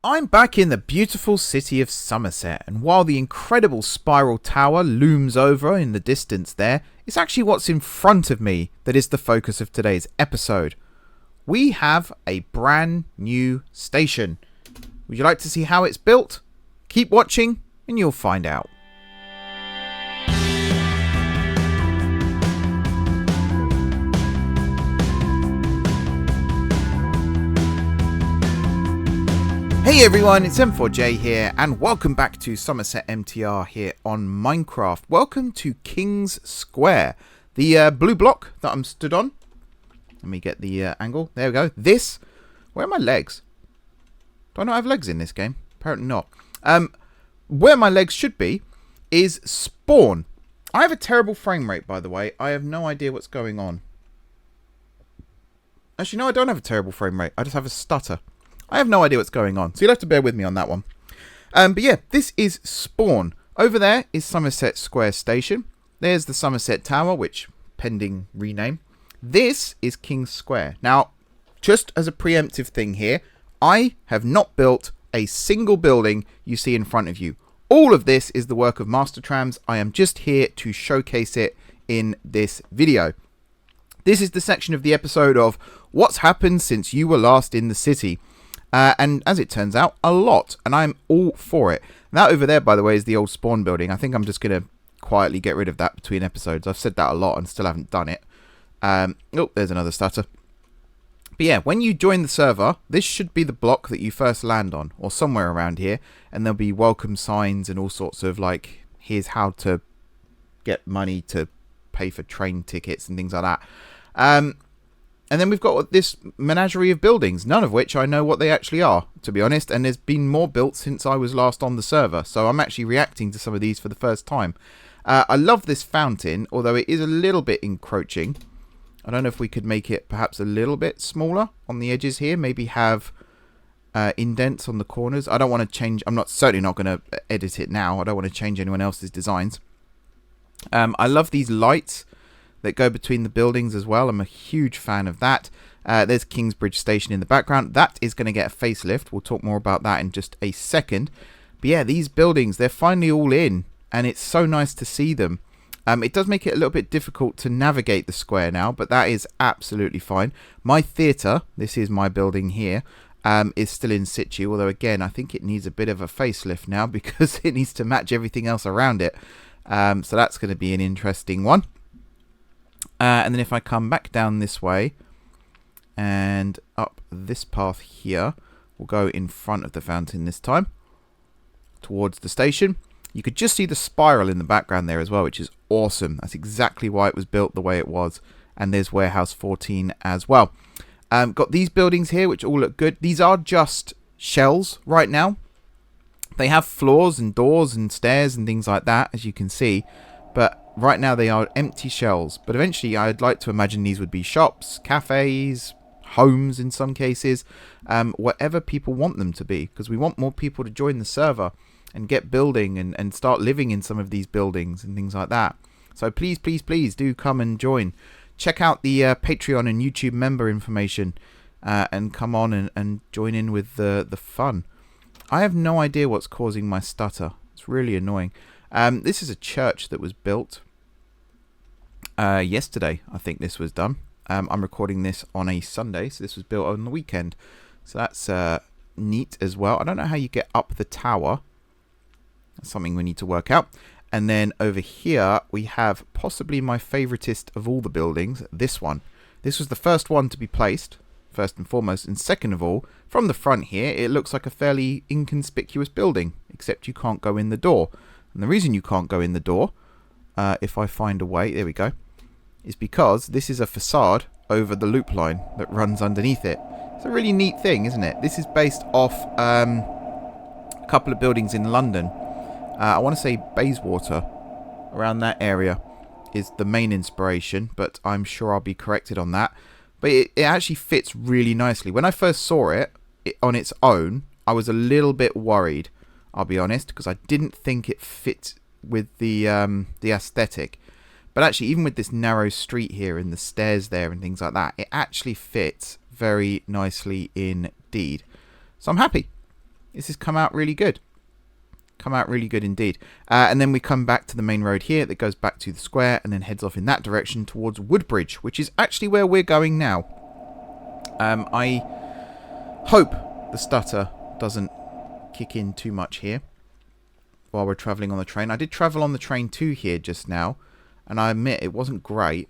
I'm back in the beautiful city of Somerset, and while the incredible spiral tower looms over in the distance there, it's actually what's in front of me that is the focus of today's episode. We have a brand new station. Would you like to see how it's built? Keep watching and you'll find out. Hey everyone, it's M4J here, and welcome back to Summerset MTR here on Minecraft. Welcome to King's Square, the blue block that I'm stood on. Let me get the angle. There we go. This, where are my legs? Do I not have legs in this game? Apparently not. Where my legs should be is spawn. I have a terrible frame rate, by the way. I have no idea what's going on. Actually, no, I don't have a terrible frame rate. I just have a stutter. I have no idea what's going on, so you'll have to bear with me on that one. But yeah, this is spawn. Over there is Summerset Square Station. There's the Summerset Tower, which, pending rename. This is King's Square. Now, just as a preemptive thing here, I have not built a single building you see in front of you. All of this is the work of Mastertrams. I am just here to showcase it in this video. This is the section of the episode of what's happened since you were last in the city. And as it turns out, a lot. And I'm all for it. That over there, by the way, is the old spawn building. I think I'm just going to quietly get rid of that between episodes. I've said that a lot and still haven't done it. Oh, there's another stutter. But yeah, when you join the server, this should be the block that you first land on. Or somewhere around here. And there'll be welcome signs and all sorts of like, here's how to get money to pay for train tickets and things like that. And then we've got this menagerie of buildings, none of which I know what they actually are, to be honest. And there's been more built since I was last on the server. So I'm actually reacting to some of these for the first time. I love this fountain, although it is a little bit encroaching. I don't know if we could make it perhaps a little bit smaller on the edges here. Maybe have indents on the corners. I don't want to change. I'm certainly not going to edit it now. I don't want to change anyone else's designs. I love these lights that go between the buildings as well. I'm a huge fan of that. There's Kingsbridge Station in the background. That is going to get a facelift. We'll talk more about that in just a second. But yeah, these buildings, they're finally all in, and it's so nice to see them. It does make it a little bit difficult to navigate the square now, but that is absolutely fine. My theatre, this is my building here, is still in situ, although again, I think it needs a bit of a facelift now because it needs to match everything else around it. So that's going to be an interesting one. And then if I come back down this way and up this path here, we'll go in front of the fountain this time towards the station. You could just see the spiral in the background there as well, which is awesome. That's exactly why it was built the way it was. And there's Warehouse 14 as well. Got these buildings here, which all look good. These are just shells right now. They have floors and doors and stairs and things like that, as you can see. But right now they are empty shells. But eventually I'd like to imagine these would be shops, cafes, homes in some cases. Whatever people want them to be. Because we want more people to join the server and get building and start living in some of these buildings and things like that. So please, please, please do come and join. Check out the Patreon and YouTube member information. And come on and join in with the fun. I have no idea what's causing my stutter. It's really annoying. This is a church that was built yesterday. I think this was done. I'm recording this on a Sunday, so this was built on the weekend. So that's neat as well. I don't know how you get up the tower. That's something we need to work out. And then over here, we have possibly my favoritist of all the buildings, this one. This was the first one to be placed, first and foremost. And second of all, from the front here, it looks like a fairly inconspicuous building, except you can't go in the door. And the reason you can't go in the door, if I find a way, there we go, is because this is a facade over the loop line that runs underneath it. It's a really neat thing, isn't it? This is based off a couple of buildings in London. I want to say Bayswater, around that area, is the main inspiration, but I'm sure I'll be corrected on that. But it actually fits really nicely. When I first saw it on its own, I was a little bit worried, I'll be honest, because I didn't think it fit with the aesthetic. But actually, even with this narrow street here and the stairs there and things like that, it actually fits very nicely indeed. So I'm happy. this has come out really good. Come out really good indeed. And then we come back to the main road here that goes back to the square and then heads off in that direction towards Woodbridge, which is actually where we're going now. I hope the stutter doesn't kick in too much here while we're travelling on the train. I did travel on the train to here just now, and I admit it wasn't great,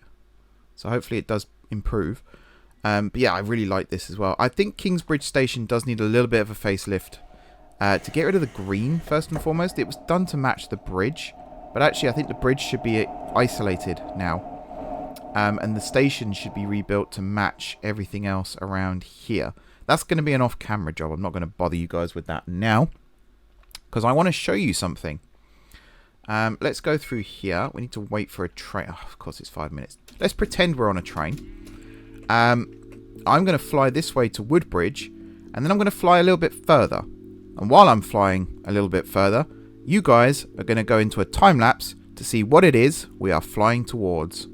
so hopefully it does improve. But yeah, I really like this as well. I think Kingsbridge Station does need a little bit of a facelift. To get rid of the green, first and foremost, it was done to match the bridge, but actually I think the bridge should be isolated now. And the station should be rebuilt to match everything else around here. That's going to be an off-camera job. I'm not going to bother you guys with that now, because I want to show you something. Let's go through here. We need to wait for a train. Oh, of course, it's 5 minutes. Let's pretend we're on a train. I'm going to fly this way to Woodbridge, and then I'm going to fly a little bit further. And while I'm flying a little bit further, you guys are going to go into a time-lapse to see what it is we are flying towards.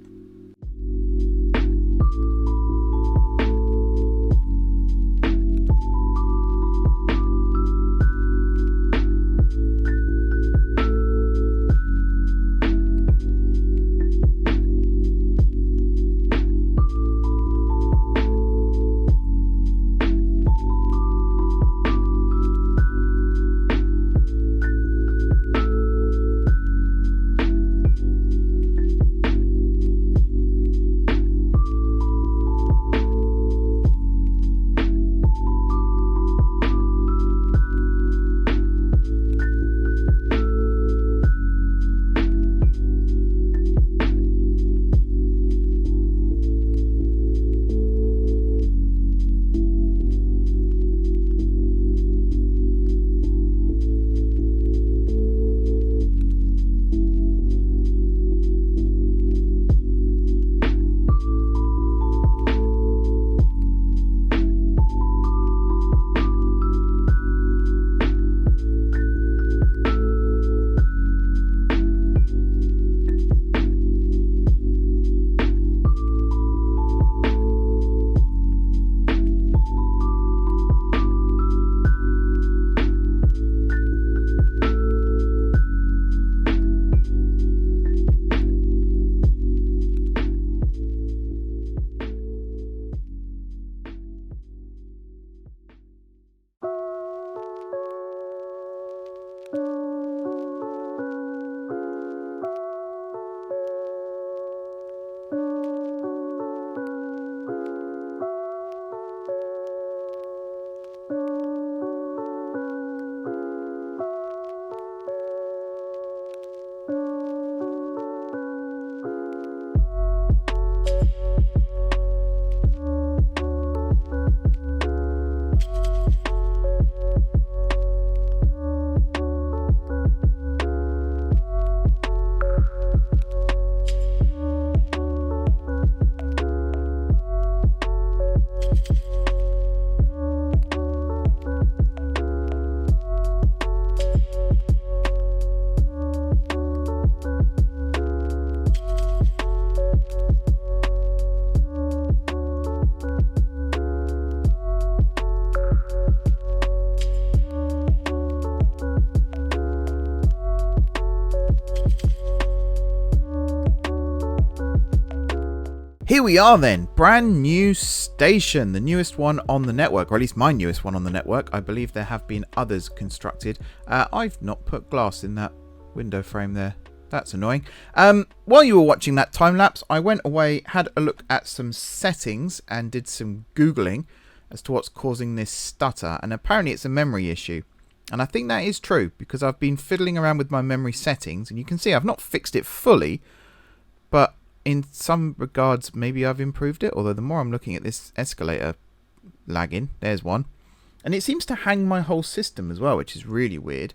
Here we are then, brand new station, the newest one on the network, or at least my newest one on the network. I believe there have been others constructed. I've not put glass in that window frame there. That's annoying. While you were watching that time lapse, I went away, had a look at some settings and did some Googling as to what's causing this stutter. And apparently it's a memory issue. And I think that is true because I've been fiddling around with my memory settings and you can see I've not fixed it fully, but in some regards, maybe I've improved it. Although the more I'm looking at this escalator lagging, there's one. And it seems to hang my whole system as well, which is really weird.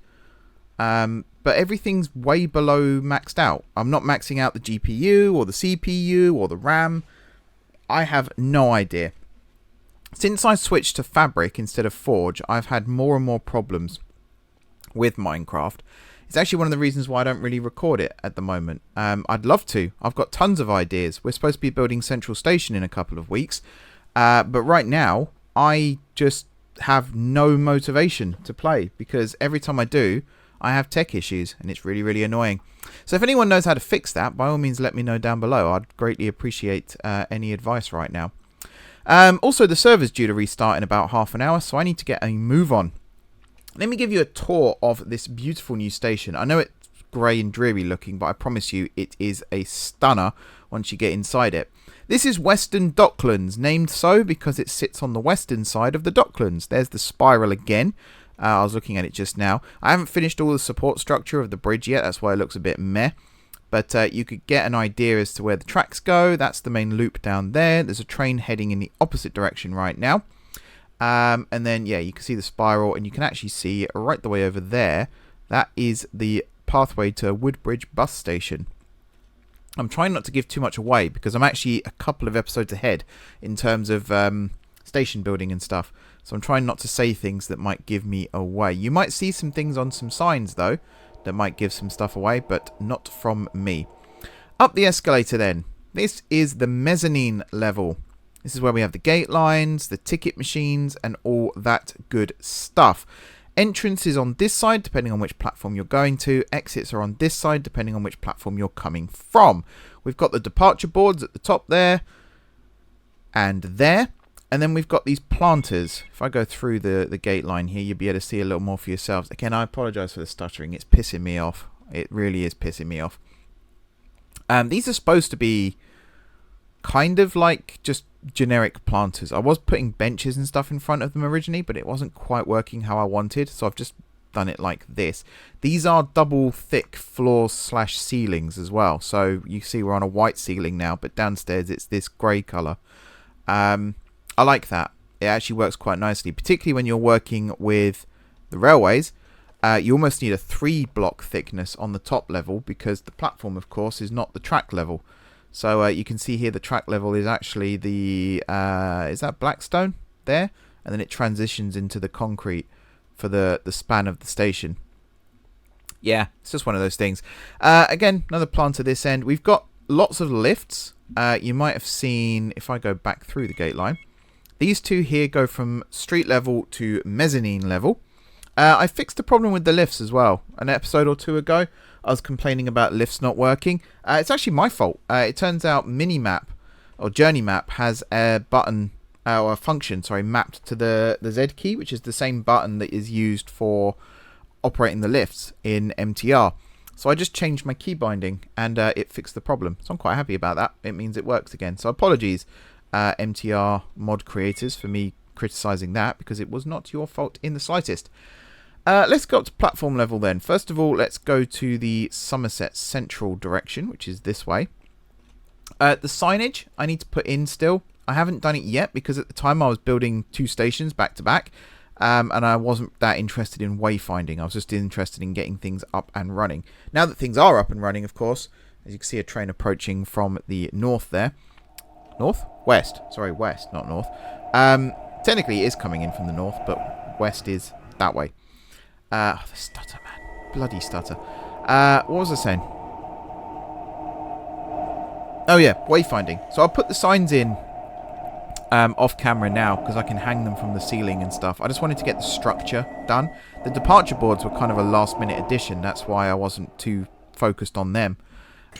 But everything's way below maxed out. I'm not maxing out the GPU or the CPU or the RAM. I have no idea. Since I switched to Fabric instead of Forge, I've had more and more problems with Minecraft. It's actually one of the reasons why I don't really record it at the moment. I'd love to. I've got tons of ideas. We're supposed to be building Central Station in a couple of weeks. But right now, I just have no motivation to play, because every time I do, I have tech issues, and it's really, really annoying. So if anyone knows how to fix that, by all means let me know down below. I'd greatly appreciate any advice right now. Also, the server's due to restart in about half an hour, so I need to get a move on. Let me give you a tour of this beautiful new station. I know it's grey and dreary looking, but I promise you it is a stunner once you get inside it. This is Western Docklands, named so because it sits on the western side of the Docklands. There's the spiral again. I was looking at it just now. I haven't finished all the support structure of the bridge yet. That's why it looks a bit meh. But you could get an idea as to where the tracks go. That's the main loop down there. There's a train heading in the opposite direction right now. And then, yeah, you can see the spiral, and you can actually see right the way over there. That is the pathway to Woodbridge bus station. I'm trying not to give too much away because I'm actually a couple of episodes ahead in terms of station building and stuff. So I'm trying not to say things that might give me away. You might see some things on some signs, though, that might give some stuff away, but not from me. Up the escalator, then. This is the mezzanine level. This is where we have the gate lines, the ticket machines, and all that good stuff. Entrance is on this side, depending on which platform you're going to. Exits are on this side, depending on which platform you're coming from. We've got the departure boards at the top there and there. And then we've got these planters. If I go through the gate line here, you'll be able to see a little more for yourselves. Again, I apologise for the stuttering. It's pissing me off. It really is pissing me off. These are supposed to be kind of like just generic planters. I was putting benches and stuff in front of them originally, but it wasn't quite working how I wanted, so I've just done it like this. These are double thick floors / ceilings as well, so you see we're on a white ceiling now, but downstairs it's this grey colour. I like that. It actually works quite nicely, particularly when you're working with the railways. You almost need a 3-block thickness on the top level, because the platform, of course, is not the track level. So you can see here the track level is actually the, is that Blackstone there? And then it transitions into the concrete for the span of the station. Yeah, it's just one of those things. Again, another plant at this end. We've got lots of lifts. You might have seen, if I go back through the gate line, these two here go from street level to mezzanine level. I fixed the problem with the lifts as well. An episode or two ago, I was complaining about lifts not working. It's actually my fault. It turns out Minimap, or Journey Map, has a button, or a function, sorry, mapped to the Z key, which is the same button that is used for operating the lifts in MTR. So I just changed my key binding, and it fixed the problem. So I'm quite happy about that. It means it works again. So apologies, MTR mod creators, for me criticising that, because it was not your fault in the slightest. Let's go up to platform level then. First of all, let's go to the Summerset Central direction, which is this way. The signage I need to put in still. I haven't done it yet because at the time I was building 2 stations back to back, and I wasn't that interested in wayfinding. I was just interested in getting things up and running. Now that things are up and running, of course, as you can see a train approaching from the north there. North? West. Sorry, west, not north. Technically it is coming in from the north, but west is that way. The stutter, man. Bloody stutter. What was I saying? Oh, yeah, wayfinding. So I'll put the signs in off camera now, because I can hang them from the ceiling and stuff. I just wanted to get the structure done. The departure boards were kind of a last-minute addition. That's why I wasn't too focused on them.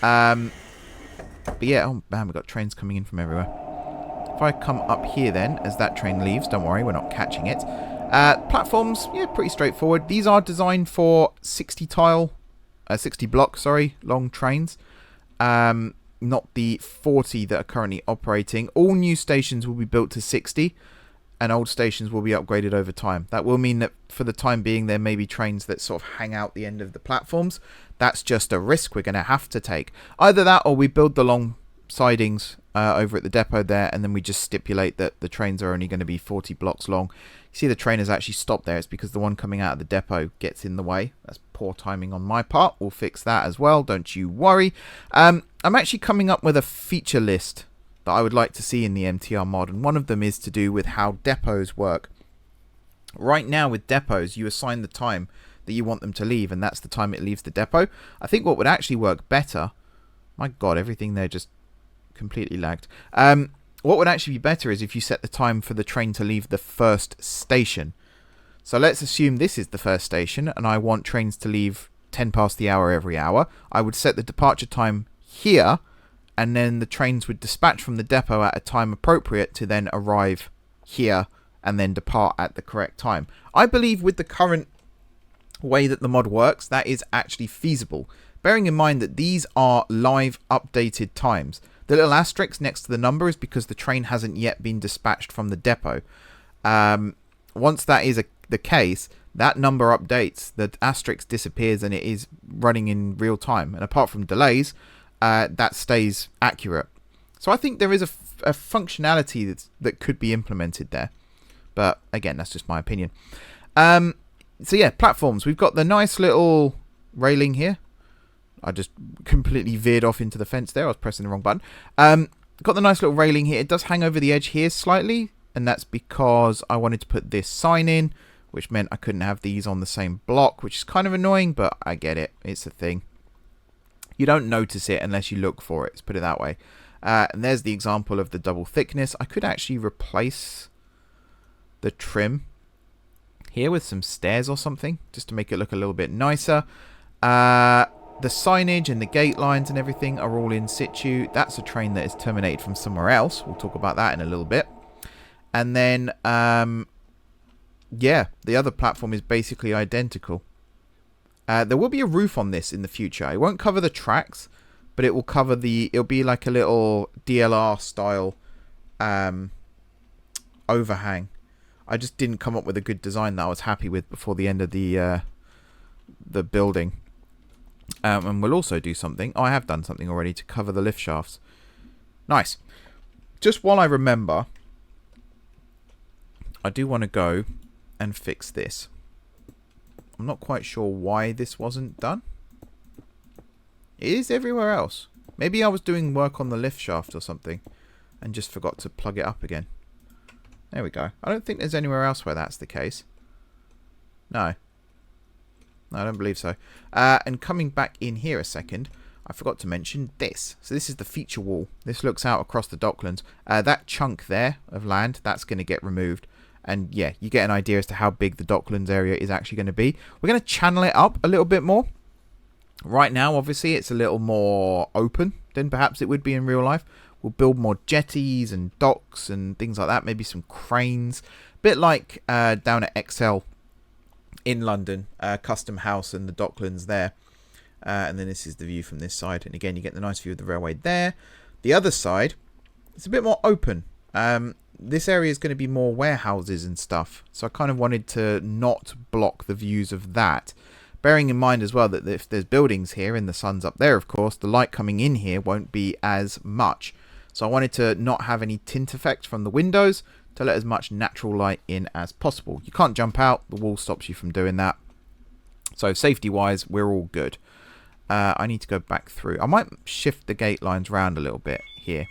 But yeah, oh, man, we've got trains coming in from everywhere. If I come up here then, as that train leaves, don't worry, we're not catching it. Platforms, yeah, pretty straightforward. These are designed for 60 block, sorry, long trains. Not the 40 that are currently operating. All new stations will be built to 60, and old stations will be upgraded over time. That will mean that for the time being, there may be trains that sort of hang out the end of the platforms. That's just a risk we're going to have to take. Either that, or we build the long sidings over at the depot there, and then we just stipulate that the trains are only going to be 40 blocks long. You see the train has actually stopped there. It's because the one coming out of the depot gets in the way. That's poor timing on my part. We'll fix that as well. Don't you worry. I'm actually coming up with a feature list that I would like to see in the MTR mod, and one of them is to do with how depots work. Right now with depots, you assign the time that you want them to leave, and that's the time it leaves the depot. I think what would actually work better... My God, everything there just completely lagged. what would actually be better is if you set the time for the train to leave the first station. So let's assume this is the first station and I want trains to leave 10 past the hour every hour. I would set the departure time here, and then the trains would dispatch from the depot at a time appropriate to then arrive here and then depart at the correct time. I believe with the current way that the mod works, that is actually feasible. Bearing in mind that these are live updated times. The little asterisk next to the number is because the train hasn't yet been dispatched from the depot. Once that is the case, that number updates, the asterisk disappears, and it is running in real time. And apart from delays, that stays accurate. So I think there is a functionality that could be implemented there. But again, that's just my opinion. So yeah, platforms. We've got the nice little railing here. I just completely veered off into the fence there. I was pressing the wrong button. Got the nice little railing here. It does hang over the edge here slightly, and that's because I wanted to put this sign in, which meant I couldn't have these on the same block, which is kind of annoying, but I get it. It's a thing. You don't notice it unless you look for it. Let's put it that way. And there's the example of the double thickness. I could actually replace the trim here with some stairs or something, just to make it look a little bit nicer. The signage and the gate lines and everything are all in situ. That's a train that is terminated from somewhere else. We'll talk about that in a little bit. And then, yeah, the other platform is basically identical. There will be a roof on this in the future. It won't cover the tracks, but it will cover it'll be like a little DLR style overhang. I just didn't come up with a good design that I was happy with before the end of the building. And we'll also do something. Oh, I have done something already to cover the lift shafts. Nice. Just while I remember, I do want to go and fix this. I'm not quite sure why this wasn't done. It is everywhere else. Maybe I was doing work on the lift shaft or something and just forgot to plug it up again. There we go. I don't think there's anywhere else where that's the case. No. No, I don't believe so. And coming back in here a second, I forgot to mention this. So this is the feature wall. This looks out across the Docklands. That chunk there of land, that's going to get removed. And yeah, you get an idea as to how big the Docklands area is actually going to be. We're going to channel it up a little bit more. Right now, obviously, it's a little more open than perhaps it would be in real life. We'll build more jetties and docks and things like that. Maybe some cranes. A bit like down at XL in London, Custom House and the Docklands there. And then this is the view from this side. And again, you get the nice view of the railway there. The other side, it's a bit more open. This area is going to be more warehouses and stuff. So I kind of wanted to not block the views of that. Bearing in mind as well that if there's buildings here and the sun's up there, of course, the light coming in here won't be as much. So I wanted to not have any tint effect from the windows to let as much natural light in as possible. You can't jump out. The wall stops you from doing that. So safety-wise, we're all good. I need to go back through. I might shift the gate lines around a little bit here.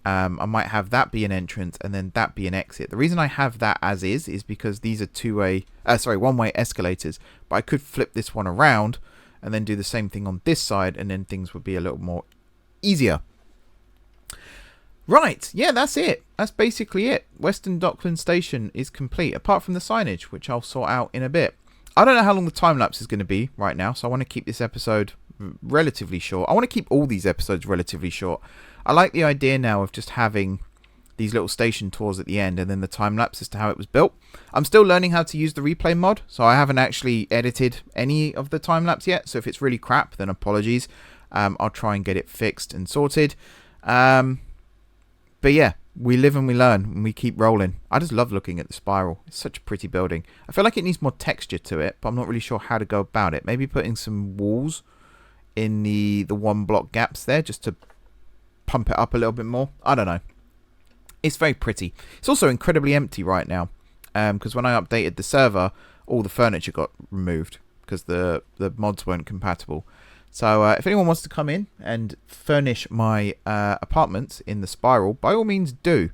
I might have that be an entrance and then that be an exit. The reason I have that as is because these are one-way escalators. But I could flip this one around and then do the same thing on this side, and then things would be a little more easier. Right, yeah, that's it. That's basically it. Western Docklands Station is complete, apart from the signage, which I'll sort out in a bit. I don't know how long the time-lapse is going to be right now, so I want to keep this episode relatively short. I want to keep all these episodes relatively short. I like the idea now of just having these little station tours at the end and then the time-lapse as to how it was built. I'm still learning how to use the replay mod, so I haven't actually edited any of the time-lapse yet, so if it's really crap, then apologies. I'll try and get it fixed and sorted. But yeah, we live and we learn and we keep rolling. I just love looking at the spiral. It's such a pretty building. I feel like it needs more texture to it, but I'm not really sure how to go about it. Maybe putting some walls in the one block gaps there just to pump it up a little bit more. I don't know. It's very pretty. It's also incredibly empty right now because when I updated the server, all the furniture got removed because the mods weren't compatible. So if anyone wants to come in and furnish my apartments in the spiral, by all means do.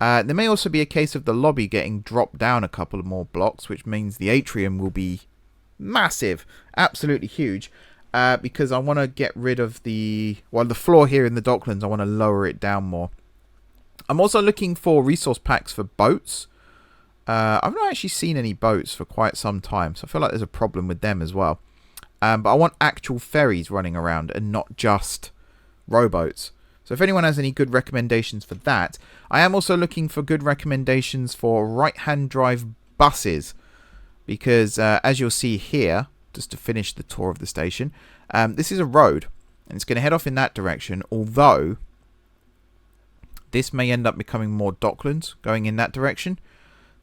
There may also be a case of the lobby getting dropped down a couple of more blocks, which means the atrium will be massive, absolutely huge, because I want to get rid of the floor here in the Docklands. I want to lower it down more. I'm also looking for resource packs for boats. I've not actually seen any boats for quite some time, so I feel like there's a problem with them as well. But I want actual ferries running around and not just rowboats. So if anyone has any good recommendations for that. I am also looking for good recommendations for right-hand drive buses. Because as you'll see here, just to finish the tour of the station, this is a road. And it's going to head off in that direction. Although, this may end up becoming more Docklands going in that direction.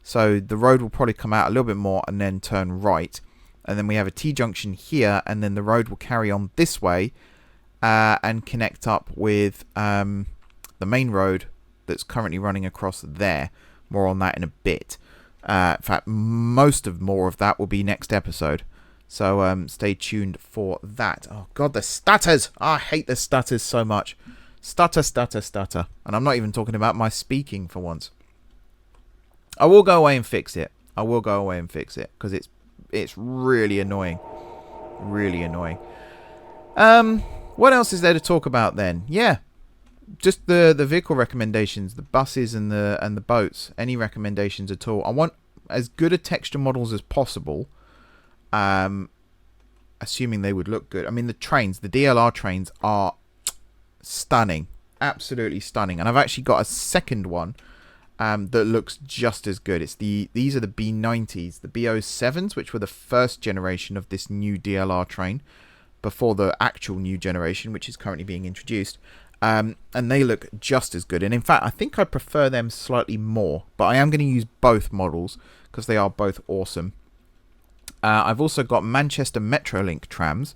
So the road will probably come out a little bit more and then turn right. And then we have a T-junction here. And then the road will carry on this way. And connect up with the main road that's currently running across there. More on that in a bit. In fact, more of that will be next episode. So stay tuned for that. Oh god, the stutters! I hate the stutters so much. Stutter, stutter, stutter. And I'm not even talking about my speaking for once. I will go away and fix it. Because it's really annoying. Really annoying. What else is there to talk about then? Yeah, just the vehicle recommendations, the buses and the boats. Any recommendations at all? I want as good a texture models as possible. Assuming they would look good. I mean, the trains, the DLR trains are stunning, absolutely stunning. And I've actually got a second one that looks just as good. These are the B90s, the B07s, which were the first generation of this new DLR train. Before the actual new generation, which is currently being introduced. And they look just as good. And in fact, I think I prefer them slightly more. But I am going to use both models because they are both awesome. I've also got Manchester Metrolink trams,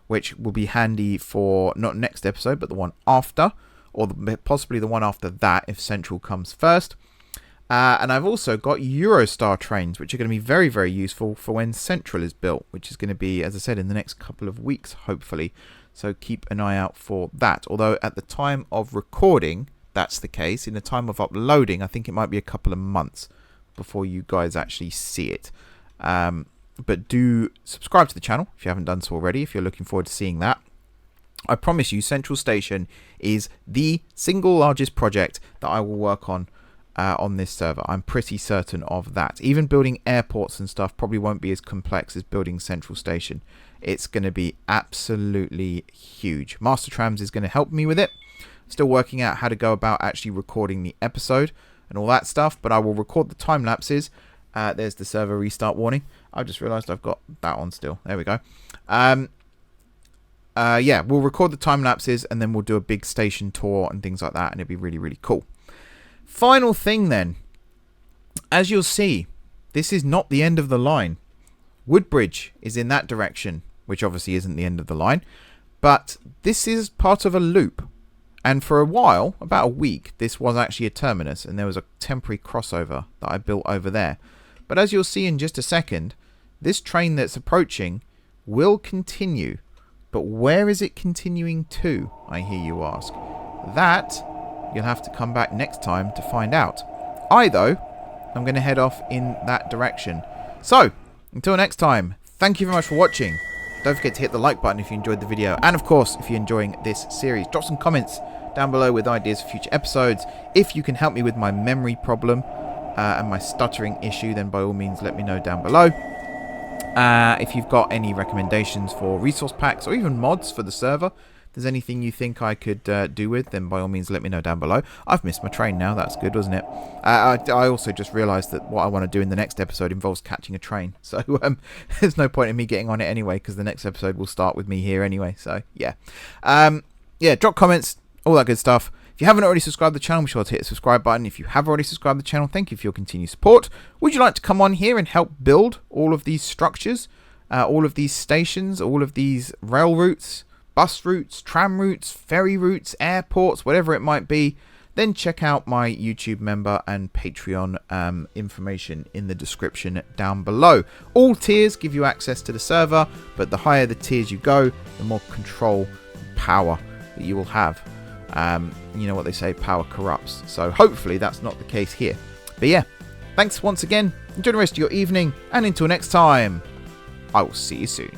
which will be handy for not next episode, but the one after. Or possibly the one after that if Central comes first. And I've also got Eurostar trains, which are going to be very, very useful for when Central is built, which is going to be, as I said, in the next couple of weeks, hopefully. So keep an eye out for that. Although at the time of recording, that's the case. In the time of uploading, I think it might be a couple of months before you guys actually see it. But do subscribe to the channel if you haven't done so already, if you're looking forward to seeing that. I promise you, Central Station is the single largest project that I will work on this server. I'm pretty certain of that. Even building airports and stuff probably won't be as complex as building Central Station. It's going to be absolutely huge. Master Trams is going to help me with it. Still working out how to go about actually recording the episode and all that stuff, but I will record the time lapses. There's the server restart warning. I just realized I've got that on still. There we go. Yeah, we'll record the time lapses and then we'll do a big station tour and things like that, and it'll be really, really cool. Final thing then, as you'll see, this is not the end of the line. Woodbridge is in that direction, which obviously isn't the end of the line, but this is part of a loop. And for a while, about a week, this was actually a terminus, and there was a temporary crossover that I built over there. But as you'll see in just a second, this train that's approaching will continue. But where is it continuing to, I hear you ask? That you'll have to come back next time to find out. Though, I'm going to head off in that direction. So, until next time, thank you very much for watching. Don't forget to hit the like button if you enjoyed the video. And of course, if you're enjoying this series, drop some comments down below with ideas for future episodes. If you can help me with my memory problem and my stuttering issue, then by all means let me know down below. If you've got any recommendations for resource packs or even mods for the server, if there's anything you think I could do with, then by all means let me know down below. I've missed my train now. That's good, wasn't it? I also just realised that what I want to do in the next episode involves catching a train. So there's no point in me getting on it anyway, because the next episode will start with me here anyway. So yeah. Yeah, drop comments, all that good stuff. If you haven't already subscribed to the channel, be sure to hit the subscribe button. If you have already subscribed to the channel, thank you for your continued support. Would you like to come on here and help build all of these structures, all of these stations, all of these rail routes, bus routes, tram routes, ferry routes, airports, whatever it might be? Then check out my YouTube member and Patreon information in the description down below. All tiers give you access to the server, but the higher the tiers you go, the more control and power that you will have. You know what they say, power corrupts. So hopefully that's not the case here. But yeah, thanks once again. Enjoy the rest of your evening. And until next time, I will see you soon.